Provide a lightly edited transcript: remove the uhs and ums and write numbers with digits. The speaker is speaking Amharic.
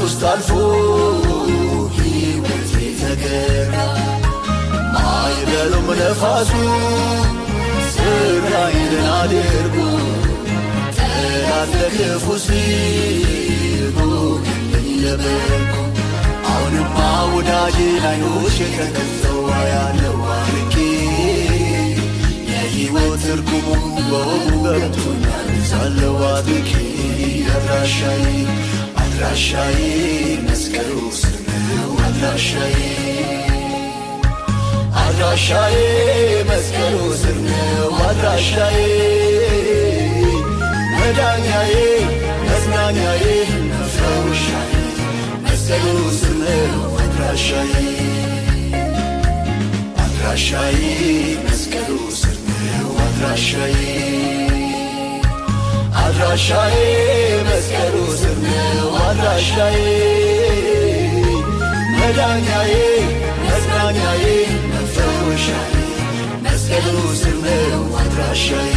ውስጥ አልፎ ሕይወቴ ተገራ ማዕበሉም ነፋሱ ስራዬን አድርጎ ጠላት ለክፉ ሲሉ ለበጎ አሁንማ ወዳጄን ዓይኖቼ ተከፍተው አያለው አርቄ የሕይወት ትርጉሙ በወጉ ገብቶኛል ሳለው አጥቄ አድራሻዬ መስቀሉ ስር ነው አድራሻዬ መስቀሉ ስር ነው አድራሻዬ መዳኛዬ መጽናኛዬ መፈወሻዬ መስቀሉ ስር ነው አድራሻዬ መስቀሉ ስር ነው አድራሻዬ መስቀሉ ስር ነው አድራሻዬ መዳኛዬ መጽናኛዬ መፈወሻዬ መስቀሉ ስር ነው አድራሻዬ